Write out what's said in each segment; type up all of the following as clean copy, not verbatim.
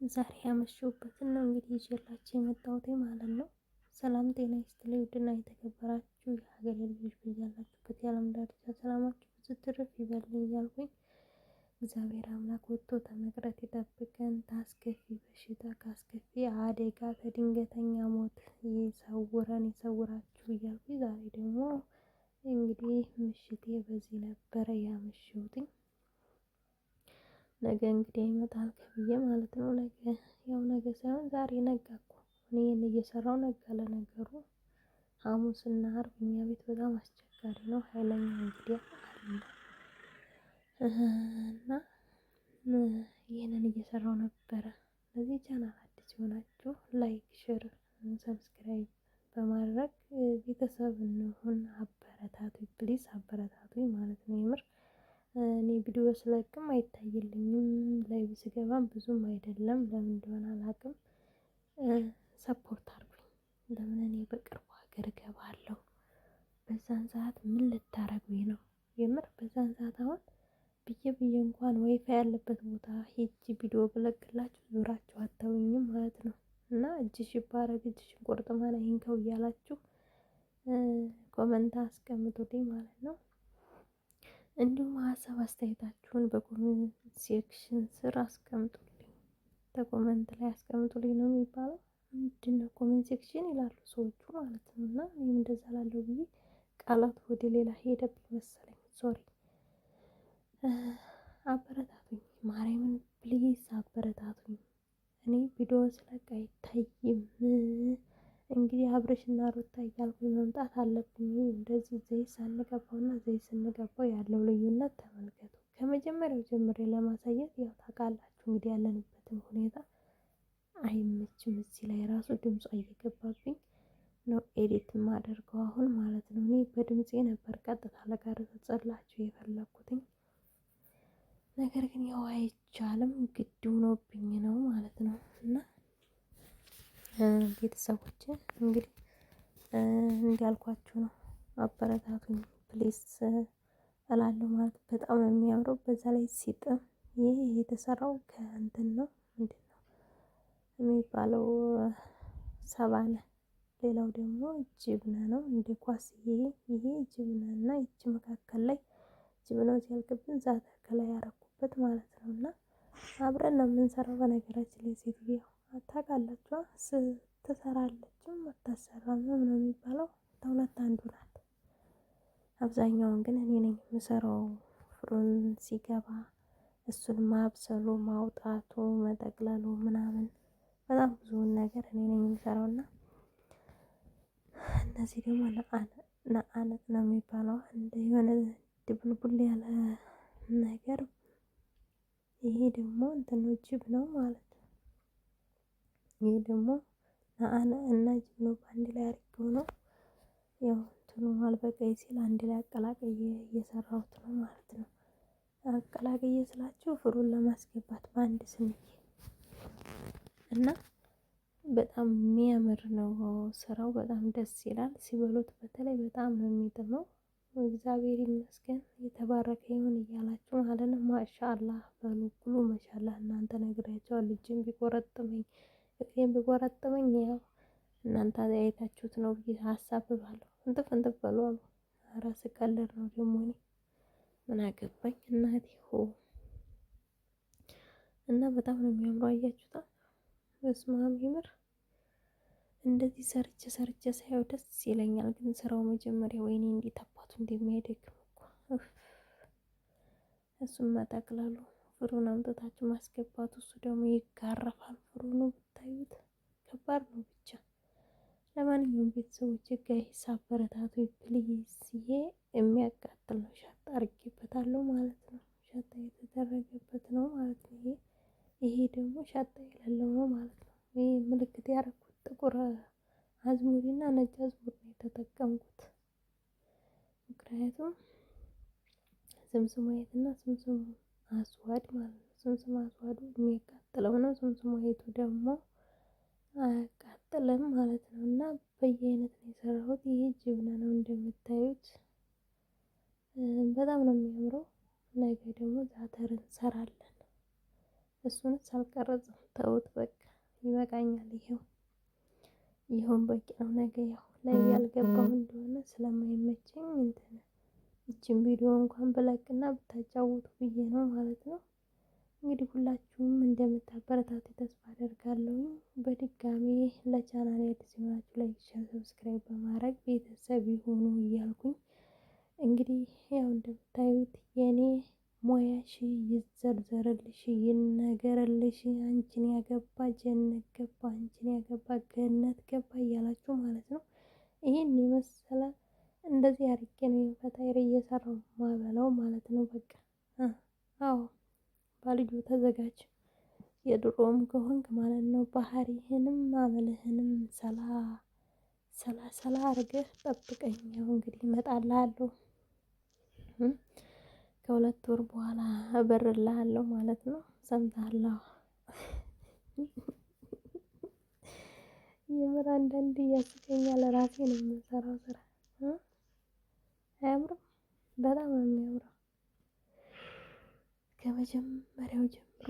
ዛሬ ያመሸሁበትን ነው እንግዲህ ይዤላችሁ የመጣሁት ማለት ነው። ሰላም ጤና ይስጥልኝ ውድና የተከበራችሁ የሀገሬ ልጆች በያላችሁበት የዓለም ዳርቻ ሰላማችሁ ብዙ ትርፍ ይበልኝ እያልኩኝ እግዚአብሔር አምላክ ወጥቶ ከመቅረት ይጠብቀን፣ ከአስከፊ በሽታ ከአስከፊ አደጋ ከድንገተኛ ሞት ይሰውራችሁ እያልኩኝ ዛሬ ደግሞ እንግዲህ ምሽቴ በዚህ ነበረ ያመሸሁትኝ። ነገ እንግዲህ ይመጣል ከብዬ ማለት ነው። ነገ ሳይሆን ዛሬ ነጋ እኮ እኔ እየሰራው ነጋ። ለነገሩ ሐሙስና ዓርብ እኛ ቤት በጣም አስቸጋሪ ነው። ኃይለኛ እንግዲህ አለ እና ይህንን እየሰራው ነበረ። ለዚህ ቻናል አዲስ የሆናችሁ ላይክ፣ ሼር፣ ሰብስክራይብ በማድረግ ቤተሰብ እንሁን። አበረታቱኝ ፕሊስ አበረታቱኝ ማለት ነው። የምር እኔ ቪዲዮ ስለቅም አይታይልኝም፣ ላይቭ ስገባም ብዙም አይደለም። ለምን እንደሆነ አላውቅም። ሰፖርት አድርጉኝ። ለምን እኔ በቅርቡ ሀገር እገባለሁ። በዛን ሰዓት ምን ልታረጉኝ ነው? የምር በዛን ሰዓት አሁን ብዬ እንኳን ዋይፋይ ያለበት ቦታ ሄጅ ቪዲዮ ብለቅላችሁ ዙራችሁ አታዩኝም ማለት ነው። እና እጅሽ ይባረክ እጅሽን ቁርጥማን አይንከው እያላችሁ ኮመንት አስቀምጡልኝ ማለት ነው። እንዲሁም ሀሳብ አስተያየታችሁን በኮሜንት ሴክሽን ስር አስቀምጡልኝ። በኮሜንት ላይ አስቀምጡልኝ ነው የሚባለው። ምንድነው ኮሜንት ሴክሽን ይላሉ ሰዎቹ ማለት ነው። እና እኔም እንደዛ ላለው ብዬ ቃላት ወደ ሌላ ሄደብኝ መሰለኝ። ሶሪ። አበረታቱኝ ማርያምን ፕሊዝ አበረታቱኝ። እኔ ቪዲዮ ስለቅ አይታይም። እንግዲህ አብርሽና ሩታ እያልኩኝ መምጣት አለብኝ። እንደዚህ ዘይት ሳንቀባውና ዘይት ስንቀባው ያለው ልዩነት ተመልከቱ። ከመጀመሪያው ጀምሬ ለማሳየት ያው ታውቃላችሁ እንግዲህ ያለንበትን ሁኔታ አይመችም። እዚህ ላይ ራሱ ድምጿ እየገባብኝ ነው ኤዲት የማደርገው አሁን ማለት ነው። እኔ በድምፄ ነበር ቀጥታ ልቀርጽላችሁ የፈለኩትኝ። ነገር ግን ያው አይቻልም፣ ግድ ሆኖብኝ ነው ማለት ነው። እና ቤተሰቦች እንግዲህ እንዲያልኳችሁ ነው። አበረታቱኝ ፕሊስ እላለሁ ማለት በጣም ነው የሚያምረው። በዛ ላይ ሲጥም ይሄ የተሰራው ከእንትን ነው፣ ምንድን ነው የሚባለው? ሰባነ። ሌላው ደግሞ ጅብነ ነው። እንደ ኳስ ይሄ ጅብነ እና ይቺ መካከል ላይ ጅብናው ሲያልቅብን ዛተ ከላይ ያረኩበት ማለት ነው። እና አብረን ነው የምንሰራው። በነገራችን ላይ ሴትዮ ታውቃላችሁ ትሰራለችም አታሰራም ነው የሚባለው። ከሁለት አንዱ ናት። አብዛኛውን ግን እኔ ነኝ የምሰራው። ፍሩን ሲገባ እሱን ማብሰሉ፣ ማውጣቱ፣ መጠቅለሉ ምናምን በጣም ብዙውን ነገር እኔ ነኝ የምሰራውና እነዚህ ደግሞ ነአነጥ ነው የሚባለው። እንደ የሆነ ድብልቡል ያለ ነገር። ይሄ ደግሞ እንትን ጅብ ነው ማለት ነው። ይሄ ደግሞ ነአነ እና ጅብ ነው በአንድ ላይ አድርጌው ነው ያው እንትኑ አልበቃኝ ሲል አንድ ላይ አቀላቅዬ እየሰራሁት ነው ማለት ነው። አቀላቅዬ ስላችሁ ፍሩን ለማስገባት በአንድ ስንዬ እና በጣም የሚያምር ነው ስራው። በጣም ደስ ይላል። ሲበሉት በተለይ በጣም ነው የሚጥመው። እግዚአብሔር ይመስገን የተባረከ ይሁን እያላችሁ ማለት ነው። ማሻአላህ በሉ ኩሉ ማሻአላህ። እናንተ ነግሬያቸዋለሁ። እጄን ቢቆረጥመኝ እግሬን ቢቆረጥመኝ ያው እናንተ አይታችሁት ነው ብዬ አሳብባለሁ። እንጥፍ በሉ አሉ። ኧረ ስቀልድ ነው ደግሞ እኔ ምን አገባኝ እናቴ ሆ። እና በጣም ነው የሚያምረው። አያችሁታ? በስመ አብ ይምር። እንደዚህ ሰርቼ ሳየው ደስ ይለኛል። ግን ስራው መጀመሪያ ወይኔ እንዴት አባቱ እንደሚያደክም እኮ። እሱም መጠቅለሉ፣ ፍሩን አምጥታችሁ ማስገባቱ፣ እሱ ደግሞ ይጋረፋል። ፍሩኑ ብታዩት ከባድ ነው ብቻ። ለማንኛውም ቤተሰቦች ጋይስ አበረታቱ ፕሊዝ። ይሄ የሚያቃጥል ነው። ሻጣ አድርጌበታለሁ ማለት ነው። ሻጣ የተደረገበት ነው ማለት ነው። ይሄ ደግሞ ሻጣ የሌለው ነው ማለት ነው። ይሄ ምልክት ያደረኩት ጥቁር አዝሙሪና ነጭ አዝሙር ነው የተጠቀምኩት። ምክንያቱም ስምስማየትና ስምስም አስዋድ ማለት ነው። ስምስም አስዋዱ የሚያቃጥለው ነው። ስምስማየቱ ደግሞ አያቃጥልም ማለት ነው። እና በየአይነት ነው የሰራሁት። ይሄ ጅብና ነው እንደምታዩት። በጣም ነው የሚያምረው። ነገ ደግሞ ዛተር እንሰራለን። እሱንስ አልቀረጽም ተውት በቃ ይበቃኛል። ይኸውን በቂ ነው። ነገ ያው ላይ ያልገባሁ እንደሆነ ስለማይመቸኝ እንትን ይቺን ቪዲዮ እንኳን ብለቅና ብታጫውቱ ብዬ ነው ማለት ነው። እንግዲህ ሁላችሁም እንደምታበረታቱ ተስፋ አደርጋለሁ። በድጋሚ ለቻናሌ አዲስ የሆናችሁ ላይክ፣ ሼር፣ ሰብስክራይብ በማድረግ ቤተሰብ ይሁኑ እያልኩኝ እንግዲህ ያው እንደምታዩት የኔ ሞያሽ ይዘርዘርልሽ ይነገርልሽ አንቺን ያገባ ጀነት ገባ አንቺን ያገባ ገነት ገባ እያላችሁ ማለት ነው። ይሄን የመሰለ እንደዚህ አድርጌ ነው ፈጣሪ እየሰራው ማበላው ማለት ነው። በቃ አዎ ባልዮ ተዘጋጅ የድሮም ከሆንክ ማለት ነው። ባህሪህንም አመልህንም ሰላ አድርገህ ጠብቀኝ። ያው እንግዲህ እመጣልሃለሁ ከሁለት ወር በኋላ እበርልሃለሁ ማለት ነው። ሰምተሃል? የምር አንዳንዴ ያስቀኛል። ራሴ ነው የምሰራው ስራ አያምርም? በጣም ነው የሚያምረው። ከመጀመሪያው ጀምሮ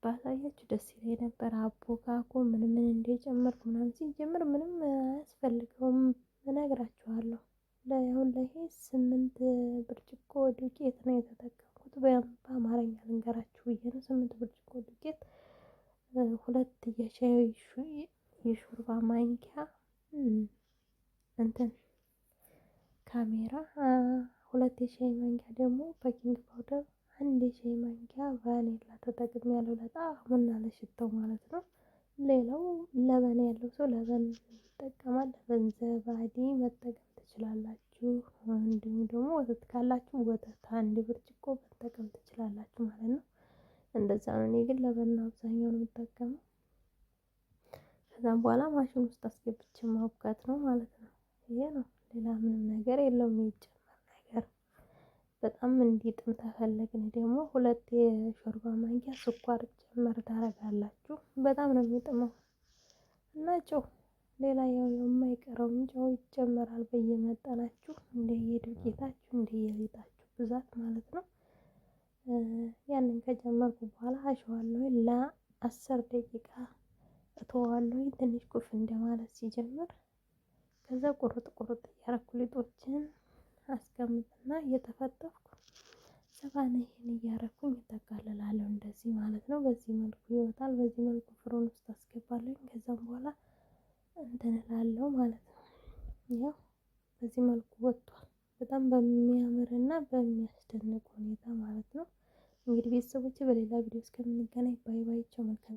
ባሳያችሁ ደስ ይለኝ ነበር። አቦካኩ ምን እንደጨመርኩ ምናምን ሲጀምር ምንም አያስፈልገውም እነግራችኋለሁ። አሁን ላይ 8 ብርጭቆ ዱቄት ነው የተጠቀምኩት። በአማርኛ ልንገራችሁ ብዬ ነው። 8 ብርጭቆ ዱቄት፣ 2 የሾርባ ማንኪያ እንትን ካሜራ፣ 2 የሻይ ማንኪያ ደግሞ ቤኪንግ ፓውደር፣ 1 የሻይ ማንኪያ ቫኒላ ተጠቅሜያለሁ ለጣዕሙና ለሽታው ማለት ነው። ሌላው ለበን ያለው ሰው ለበን ይጠቀማል። ለበን ዘባዲ መጠቀም ትችላላችሁ። እንዲሁም ደግሞ ወተት ካላችሁ ወተት 1 ብርጭቆ መጠቀም ትችላላችሁ ማለት ነው። እንደዛ ነው። እኔ ግን ለበን አብዛኛውን የምጠቀመው። ከዛም በኋላ ማሽን ውስጥ አስገብቼ ማቡካት ነው ማለት ነው። ይሄ ነው፣ ሌላ ምንም ነገር የለውም የሚጨመር ነገር። በጣም እንዲጥም ተፈለግን ደግሞ 2 የሾርባ ማንኪያ ስኳር ጨመር ታደርጋላችሁ። በጣም ነው የሚጥመው። እና ጨው፣ ሌላ ያው የማይቀረውን ጨው ይጨመራል በየመጠናችሁ እንደየዱቄታችሁ እንደየሊጣችሁ ብዛት ማለት ነው። ያንን ከጨመርኩ በኋላ አሸዋለሁ ለ10 ደቂቃ እተወዋለሁ። ትንሽ ኩፍ እንደማለት ሲጀምር ከዛ ቁርጥ እያረኩ ሊጦችን አስቀምጥና እየተፈተፍኩ ሰባነቴን እያረኩኝ እጠቀልላለሁ እንደዚህ ማለት ነው። በዚህ መልኩ ይወጣል። በዚህ መልኩ ፍሮን ውስጥ አስገባለሁ። ከዛም በኋላ እንትን እላለሁ ማለት ነው። ያው በዚህ መልኩ ወጥቷል። በጣም በሚያምርና በሚያስደንቅ ሁኔታ ማለት ነው። እንግዲህ ቤተሰቦቼ በሌላ ቪዲዮ እስከምንገናኝ ባይ ባይ። ቻው። መልካም